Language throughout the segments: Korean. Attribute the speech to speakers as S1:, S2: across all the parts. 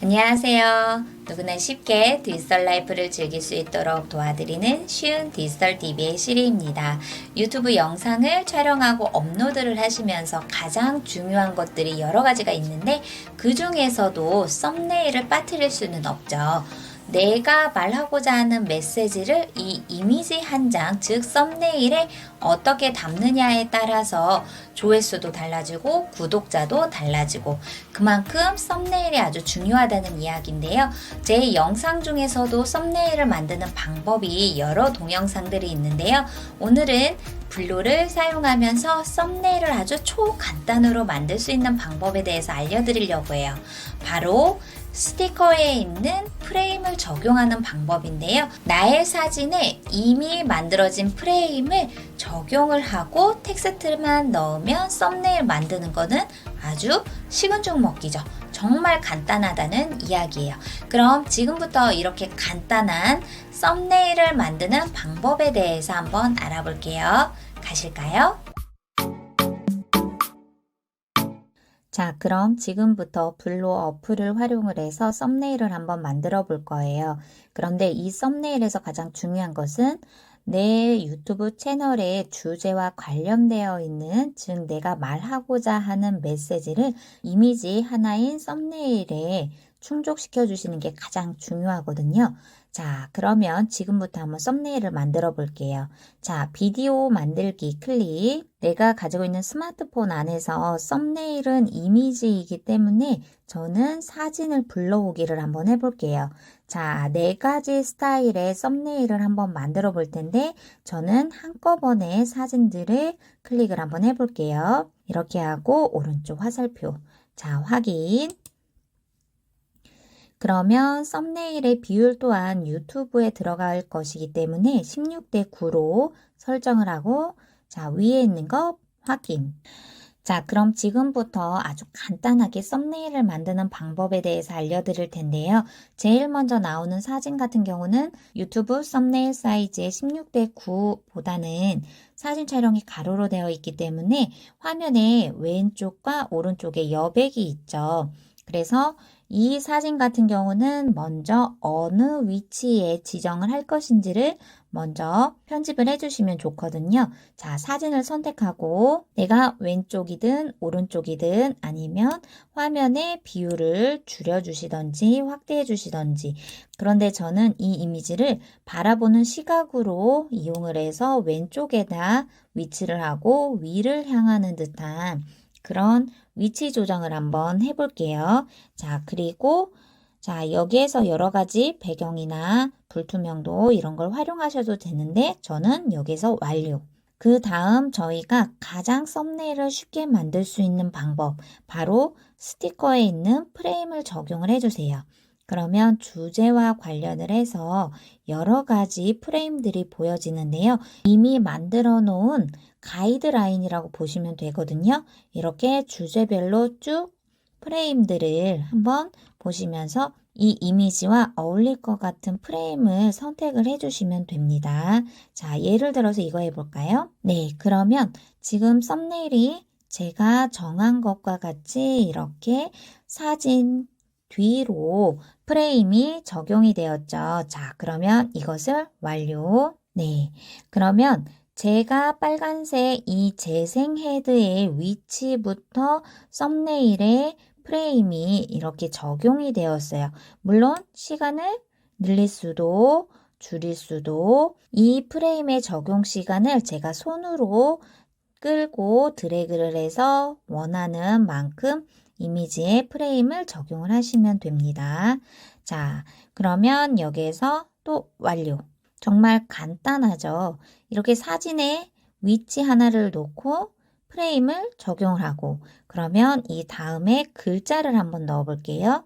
S1: 안녕하세요. 누구나 쉽게 디지털 라이프를 즐길 수 있도록 도와드리는 쉬운 디지털 DB의 시리입니다. 유튜브 영상을 촬영하고 업로드를 하시면서 가장 중요한 것들이 여러 가지가 있는데 그 중에서도 썸네일을 빠뜨릴 수는 없죠. 내가 말하고자 하는 메시지를 이 이미지 한 장, 즉 썸네일에 어떻게 담느냐에 따라서 조회수도 달라지고 구독자도 달라지고 그만큼 썸네일이 아주 중요하다는 이야기인데요. 제 영상 중에서도 썸네일을 만드는 방법이 여러 동영상들이 있는데요. 오늘은 블로를 사용하면서 썸네일을 아주 초간단으로 만들 수 있는 방법에 대해서 알려드리려고 해요. 바로 스티커에 있는 프레임을 적용하는 방법인데요. 나의 사진에 이미 만들어진 프레임을 적용을 하고 텍스트만 넣으면 썸네일 만드는 거는 아주 식은 죽 먹기죠. 정말 간단하다는 이야기예요. 그럼 지금부터 이렇게 간단한 썸네일을 만드는 방법에 대해서 한번 알아볼게요. 가실까요? 자, 그럼 지금부터 블로 어플을 활용을 해서 썸네일을 한번 만들어 볼 거예요. 그런데 이 썸네일에서 가장 중요한 것은 내 유튜브 채널의 주제와 관련되어 있는, 즉 내가 말하고자 하는 메시지를 이미지 하나인 썸네일에 충족시켜 주시는 게 가장 중요하거든요. 자, 그러면 지금부터 한번 썸네일을 만들어 볼게요. 자, 비디오 만들기 클릭. 내가 가지고 있는 스마트폰 안에서 썸네일은 이미지이기 때문에 저는 사진을 불러오기를 한번 해볼게요. 자, 4가지 스타일의 썸네일을 한번 만들어 볼 텐데 저는 한꺼번에 사진들을 클릭을 한번 해볼게요. 이렇게 하고 오른쪽 화살표. 자, 확인. 그러면 썸네일의 비율 또한 유튜브에 들어갈 것이기 때문에 16대 9로 설정을 하고 자, 위에 있는 거 확인. 자, 그럼 지금부터 아주 간단하게 썸네일을 만드는 방법에 대해서 알려드릴 텐데요. 제일 먼저 나오는 사진 같은 경우는 유튜브 썸네일 사이즈의 16대 9보다는 사진 촬영이 가로로 되어 있기 때문에 화면의 왼쪽과 오른쪽에 여백이 있죠. 그래서 이 사진 같은 경우는 먼저 어느 위치에 지정을 할 것인지를 먼저 편집을 해주시면 좋거든요. 자, 사진을 선택하고 내가 왼쪽이든 오른쪽이든 아니면 화면의 비율을 줄여주시던지 확대해주시던지 그런데 저는 이 이미지를 바라보는 시각으로 이용을 해서 왼쪽에다 위치를 하고 위를 향하는 듯한 그런 위치 조정을 한번 해볼게요. 자, 그리고 자, 여기에서 여러 가지 배경이나 불투명도 이런 걸 활용하셔도 되는데 저는 여기서 완료. 그 다음 저희가 가장 썸네일을 쉽게 만들 수 있는 방법, 바로 스티커에 있는 프레임을 적용을 해주세요. 그러면 주제와 관련을 해서 여러 가지 프레임들이 보여지는데요. 이미 만들어 놓은 가이드라인이라고 보시면 되거든요. 이렇게 주제별로 쭉 프레임들을 한번 보시면서 이 이미지와 어울릴 것 같은 프레임을 선택을 해주시면 됩니다. 자, 예를 들어서 이거 해볼까요? 네, 그러면 지금 썸네일이 제가 정한 것과 같이 이렇게 사진 뒤로 프레임이 적용이 되었죠. 자, 그러면 이것을 완료. 네, 그러면 제가 빨간색 이 재생 헤드의 위치부터 썸네일에 프레임이 이렇게 적용이 되었어요. 물론 시간을 늘릴 수도 줄일 수도 이 프레임의 적용 시간을 제가 손으로 끌고 드래그를 해서 원하는 만큼 이미지에 프레임을 적용을 하시면 됩니다. 자, 그러면 여기에서 또 완료. 정말 간단하죠. 이렇게 사진에 위치 하나를 놓고 프레임을 적용을 하고 그러면 이 다음에 글자를 한번 넣어 볼게요.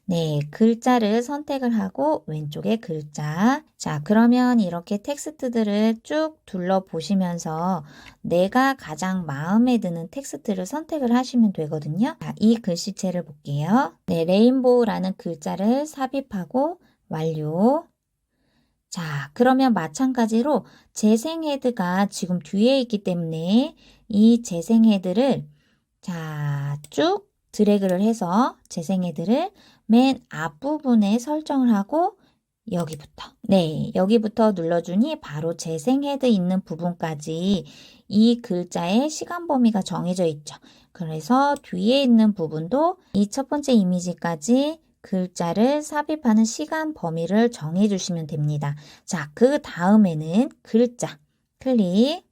S1: 네, 글자를 선택을 하고 왼쪽에 글자. 자, 그러면 이렇게 텍스트들을 쭉 둘러보시면서 내가 가장 마음에 드는 텍스트를 선택을 하시면 되거든요. 자, 이 글씨체를 볼게요. 네, 레인보우라는 글자를 삽입하고 완료. 자, 그러면 마찬가지로 재생 헤드가 지금 뒤에 있기 때문에 이 재생 헤드를 자, 쭉 드래그를 해서 재생헤드를 맨 앞부분에 설정을 하고 여기부터, 네, 여기부터 눌러주니 바로 재생헤드 있는 부분까지 이 글자의 시간 범위가 정해져 있죠. 그래서 뒤에 있는 부분도 이 첫 번째 이미지까지 글자를 삽입하는 시간 범위를 정해 주시면 됩니다. 자, 그 다음에는 글자 클릭.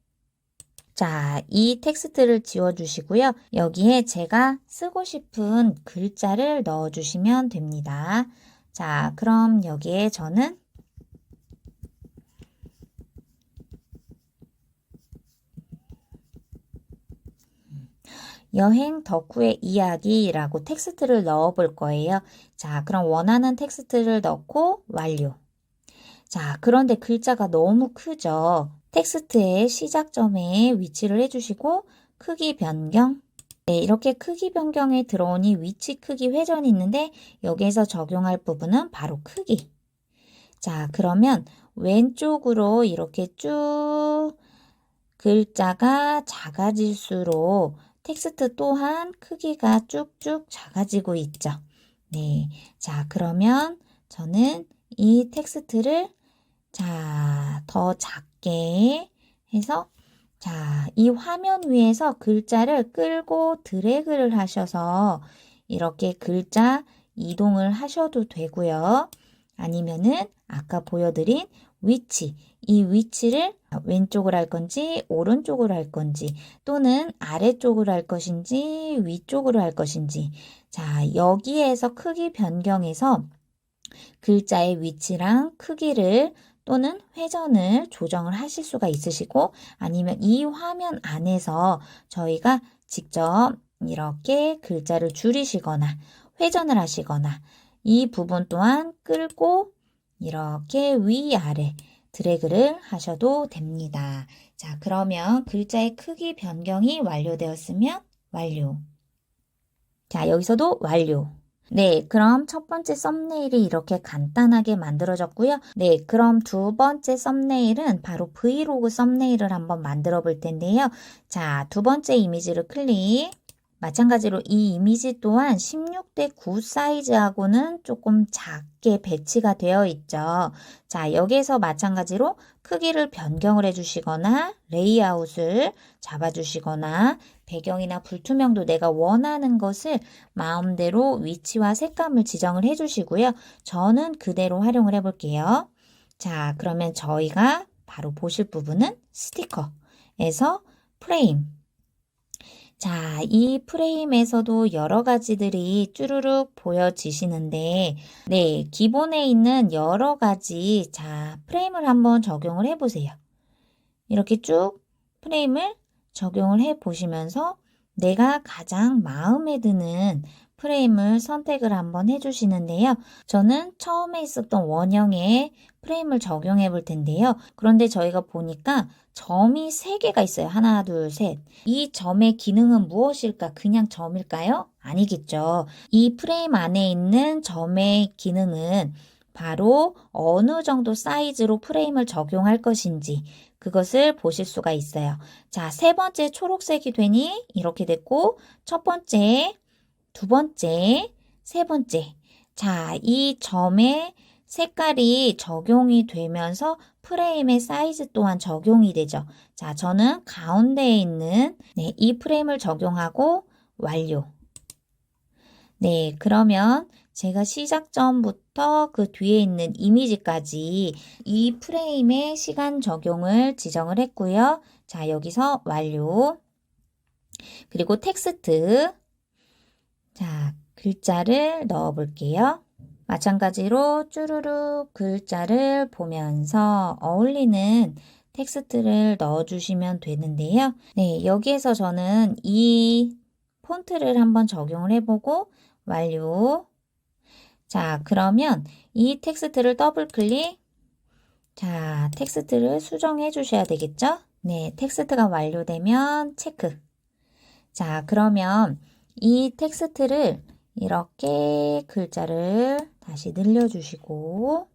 S1: 자, 이 텍스트를 지워주시고요. 여기에 제가 쓰고 싶은 글자를 넣어주시면 됩니다. 자, 그럼 여기에 저는 여행 덕후의 이야기라고 텍스트를 넣어 볼 거예요. 자, 그럼 원하는 텍스트를 넣고 완료. 자, 그런데 글자가 너무 크죠? 텍스트의 시작점에 위치를 해주시고 크기 변경. 네, 이렇게 크기 변경에 들어오니 위치 크기 회전이 있는데 여기에서 적용할 부분은 바로 크기. 자, 그러면 왼쪽으로 이렇게 쭉 글자가 작아질수록 텍스트 또한 크기가 쭉쭉 작아지고 있죠. 네. 자, 그러면 저는 이 텍스트를 더 작게 해서 이 화면 위에서 글자를 끌고 드래그를 하셔서 이렇게 글자 이동을 하셔도 되고요. 아니면은 아까 보여드린 위치, 이 위치를 왼쪽으로 할 건지 오른쪽으로 할 건지 또는 아래쪽으로 할 것인지 위쪽으로 할 것인지 여기에서 크기 변경해서 글자의 위치랑 크기를 또는 회전을 조정을 하실 수가 있으시고 아니면 이 화면 안에서 저희가 직접 이렇게 글자를 줄이시거나 회전을 하시거나 이 부분 또한 끌고 이렇게 위아래 드래그를 하셔도 됩니다. 자, 그러면 글자의 크기 변경이 완료되었으면 완료. 자, 여기서도 완료. 네, 그럼 첫 번째 썸네일이 이렇게 간단하게 만들어졌고요. 네, 그럼 두 번째 썸네일은 바로 브이로그 썸네일을 한번 만들어 볼 텐데요. 자, 두 번째 이미지를 클릭. 마찬가지로 이 이미지 또한 16대 9 사이즈하고는 조금 작게 배치가 되어 있죠. 자, 여기에서 마찬가지로 크기를 변경을 해주시거나 레이아웃을 잡아주시거나 배경이나 불투명도 내가 원하는 것을 마음대로 위치와 색감을 지정을 해주시고요. 저는 그대로 활용을 해볼게요. 자, 그러면 저희가 바로 보실 부분은 스티커에서 프레임. 자, 이 프레임에서도 여러 가지들이 쭈루룩 보여지시는데, 네, 기본에 있는 여러 가지, 프레임을 한번 적용을 해보세요. 이렇게 쭉 프레임을 적용을 해 보시면서 내가 가장 마음에 드는 프레임을 선택을 한번 해주시는데요. 저는 처음에 있었던 원형의 프레임을 적용해 볼 텐데요. 그런데 저희가 보니까 점이 3개가 있어요. 하나, 둘, 셋. 이 점의 기능은 무엇일까? 그냥 점일까요? 아니겠죠. 이 프레임 안에 있는 점의 기능은 바로 어느 정도 사이즈로 프레임을 적용할 것인지 그것을 보실 수가 있어요. 자, 세 번째 초록색이 되니 이렇게 됐고 첫 번째, 두 번째, 세 번째. 자, 이 점의 색깔이 적용이 되면서 프레임의 사이즈 또한 적용이 되죠. 자, 저는 가운데에 있는 이 프레임을 적용하고 완료. 네, 그러면 제가 시작점부터 그 뒤에 있는 이미지까지 이 프레임의 시간 적용을 지정을 했고요. 자, 여기서 완료. 그리고 텍스트. 자, 글자를 넣어 볼게요. 마찬가지로 쭈루룩 글자를 보면서 어울리는 텍스트를 넣어 주시면 되는데요. 네, 여기에서 저는 이 폰트를 한번 적용을 해보고 완료. 자, 그러면 이 텍스트를 더블 클릭. 자, 텍스트를 수정해 주셔야 되겠죠? 네, 텍스트가 완료되면 체크. 자, 그러면 이 텍스트를 이렇게 글자를 다시 늘려주시고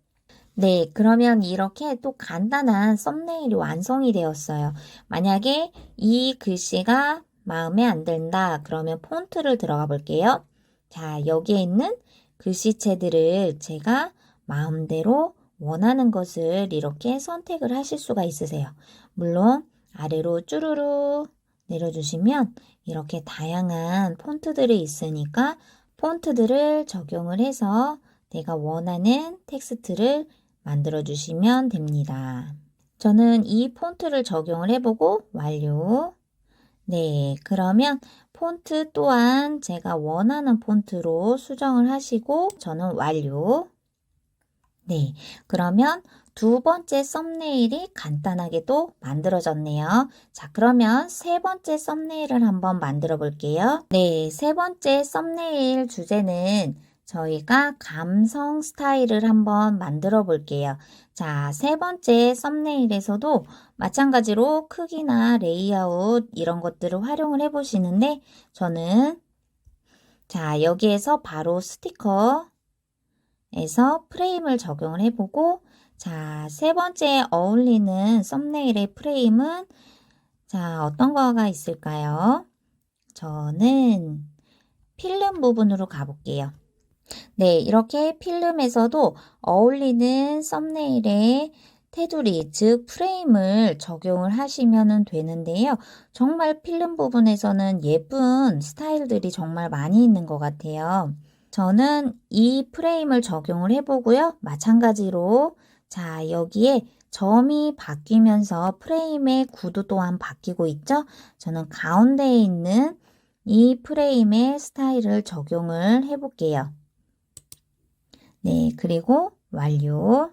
S1: 네, 그러면 이렇게 또 간단한 썸네일이 완성이 되었어요. 만약에 이 글씨가 마음에 안 든다. 그러면 폰트를 들어가 볼게요. 자, 여기에 있는 글씨체들을 제가 마음대로 원하는 것을 이렇게 선택을 하실 수가 있으세요. 물론 아래로 쭈루루 내려주시면 이렇게 다양한 폰트들이 있으니까 폰트들을 적용을 해서 내가 원하는 텍스트를 만들어 주시면 됩니다. 저는 이 폰트를 적용을 해보고 완료. 네, 그러면 폰트 또한 제가 원하는 폰트로 수정을 하시고 저는 완료. 네, 그러면 두 번째 썸네일이 간단하게 또 만들어졌네요. 자, 그러면 세 번째 썸네일을 한번 만들어 볼게요. 네, 세 번째 썸네일 주제는 저희가 감성 스타일을 한번 만들어 볼게요. 자, 세 번째 썸네일에서도 마찬가지로 크기나 레이아웃 이런 것들을 활용을 해 보시는데 저는 자, 여기에서 바로 스티커 에서 프레임을 적용을 해보고 자, 세 번째 어울리는 썸네일의 프레임은 자, 어떤 거가 있을까요? 저는 필름 부분으로 가볼게요. 네, 이렇게 필름에서도 어울리는 썸네일의 테두리, 즉 프레임을 적용을 하시면 되는데요. 정말 필름 부분에서는 예쁜 스타일들이 정말 많이 있는 것 같아요. 저는 이 프레임을 적용을 해보고요. 마찬가지로 자, 여기에 점이 바뀌면서 프레임의 구도 또한 바뀌고 있죠. 저는 가운데에 있는 이 프레임의 스타일을 적용을 해볼게요. 네, 그리고 완료.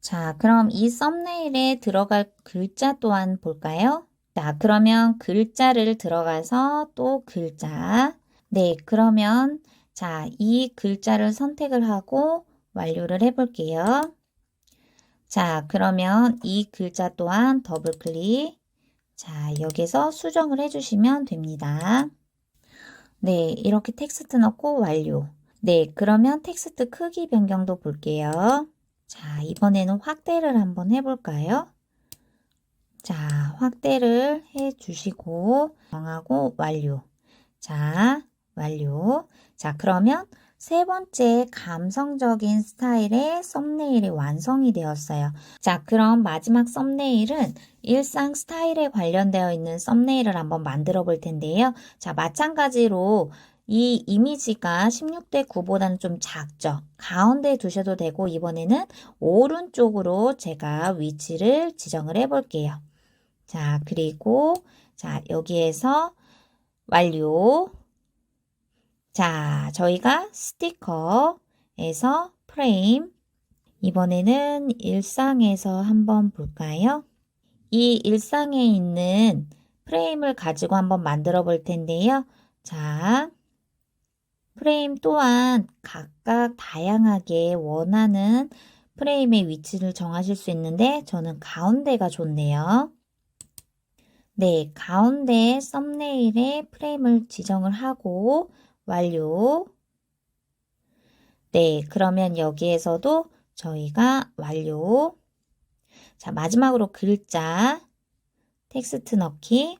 S1: 자, 그럼 이 썸네일에 들어갈 글자 또한 볼까요? 자, 그러면 글자를 들어가서 또 글자. 네, 그러면 자, 이 글자를 선택을 하고 완료를 해볼게요. 자, 그러면 이 글자 또한 더블 클릭. 자, 여기서 수정을 해주시면 됩니다. 네, 이렇게 텍스트 넣고 완료. 네, 그러면 텍스트 크기 변경도 볼게요. 자, 이번에는 확대를 한번 해볼까요? 자, 확대를 해주시고 정하고 완료. 자, 완료. 자, 그러면 세 번째 감성적인 스타일의 썸네일이 완성이 되었어요. 자, 그럼 마지막 썸네일은 일상 스타일에 관련되어 있는 썸네일을 한번 만들어 볼 텐데요. 자, 마찬가지로 이 이미지가 16대 9보다는 좀 작죠. 가운데 두셔도 되고 이번에는 오른쪽으로 제가 위치를 지정을 해 볼게요. 자, 그리고 자, 여기에서 완료. 자, 저희가 스티커에서 프레임 이번에는 일상에서 한번 볼까요? 이 일상에 있는 프레임을 가지고 한번 만들어 볼 텐데요. 자, 프레임 또한 각각 다양하게 원하는 프레임의 위치를 정하실 수 있는데 저는 가운데가 좋네요. 네, 가운데 썸네일에 프레임을 지정을 하고 완료. 네, 그러면 여기에서도 저희가 완료. 자, 마지막으로 글자, 텍스트 넣기.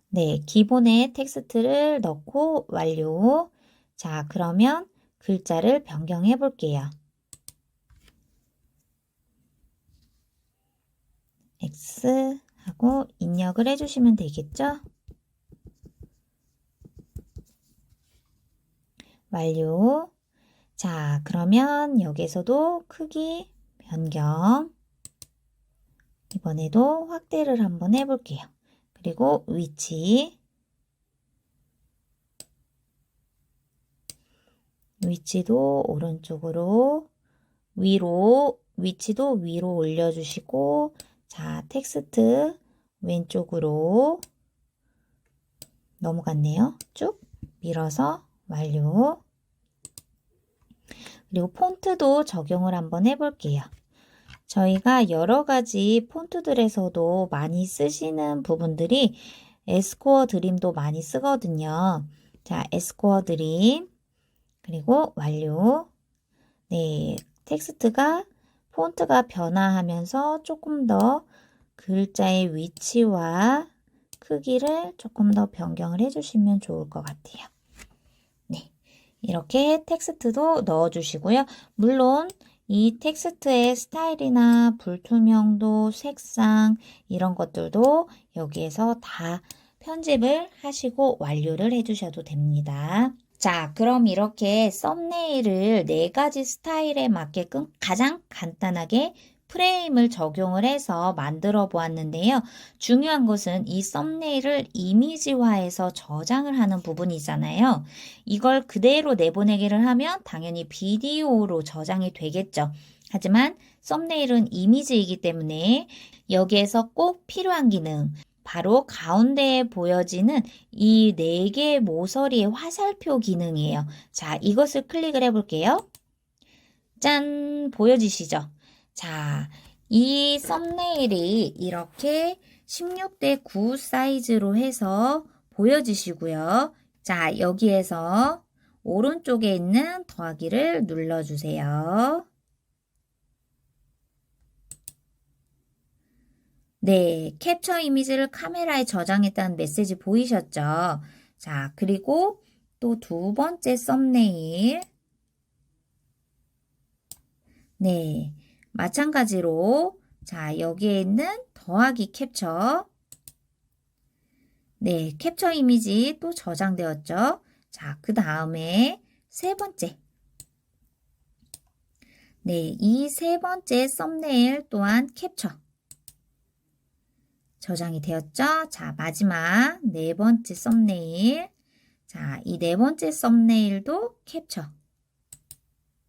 S1: 네, 기본의 텍스트를 넣고 완료. 자, 그러면 글자를 변경해 볼게요. X 하고 입력을 해주시면 되겠죠? 완료. 자, 그러면 여기서도 크기 변경. 이번에도 확대를 한번 해볼게요. 그리고 위치도 오른쪽으로 위로 위치도 위로 올려주시고 자, 텍스트 왼쪽으로 넘어갔네요. 쭉 밀어서 완료. 그리고 폰트도 적용을 한번 해볼게요. 저희가 여러 가지 폰트들에서도 많이 쓰시는 부분들이 에스코어 드림도 많이 쓰거든요. 자, 에스코어 드림 그리고 완료. 네, 텍스트가 폰트가 변화하면서 조금 더 글자의 위치와 크기를 조금 더 변경을 해주시면 좋을 것 같아요. 네, 이렇게 텍스트도 넣어주시고요. 물론 이 텍스트의 스타일이나 불투명도, 색상 이런 것들도 여기에서 다 편집을 하시고 완료를 해주셔도 됩니다. 자, 그럼 이렇게 썸네일을 4가지 스타일에 맞게끔 가장 간단하게 프레임을 적용을 해서 만들어 보았는데요. 중요한 것은 이 썸네일을 이미지화해서 저장을 하는 부분이잖아요. 이걸 그대로 내보내기를 하면 당연히 비디오로 저장이 되겠죠. 하지만 썸네일은 이미지이기 때문에 여기에서 꼭 필요한 기능, 바로 가운데에 보여지는 이 4개의 모서리의 화살표 기능이에요. 자, 이것을 클릭을 해볼게요. 짠! 보여지시죠? 자, 이 썸네일이 이렇게 16대 9 사이즈로 해서 보여지시고요. 자, 여기에서 오른쪽에 있는 더하기를 눌러주세요. 네, 캡처 이미지를 카메라에 저장했다는 메시지 보이셨죠? 자, 그리고 또 2번째 썸네일. 네, 마찬가지로 자, 여기에 있는 더하기 캡처. 네, 캡처 이미지 또 저장되었죠? 자, 그 다음에 3번째. 네, 이 3번째 썸네일 또한 캡처. 저장이 되었죠? 자, 마지막 4번째 썸네일. 자, 이 4번째 썸네일도 캡처.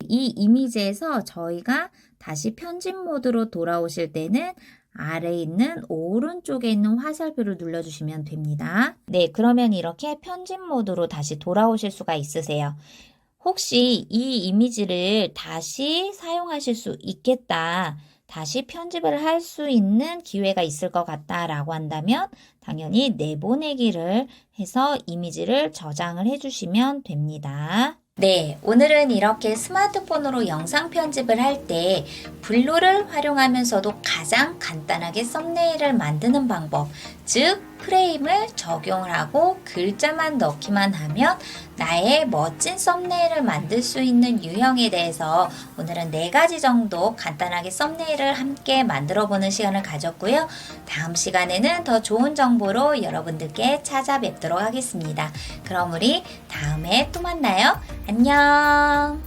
S1: 이 이미지에서 저희가 다시 편집 모드로 돌아오실 때는 아래에 있는 오른쪽에 있는 화살표를 눌러주시면 됩니다. 네, 그러면 이렇게 편집 모드로 다시 돌아오실 수가 있으세요. 혹시 이 이미지를 다시 사용하실 수 있겠다, 다시 편집을 할 수 있는 기회가 있을 것 같다라고 한다면 당연히 내보내기를 해서 이미지를 저장을 해주시면 됩니다. 네, 오늘은 이렇게 스마트폰으로 영상 편집을 할 때 블루를 활용하면서도 가장 간단하게 썸네일을 만드는 방법, 즉 프레임을 적용을 하고 글자만 넣기만 하면 나의 멋진 썸네일을 만들 수 있는 유형에 대해서 오늘은 4가지 정도 간단하게 썸네일을 함께 만들어 보는 시간을 가졌고요. 다음 시간에는 더 좋은 정보로 여러분들께 찾아뵙도록 하겠습니다. 그럼 우리 다음에 또 만나요. 안녕.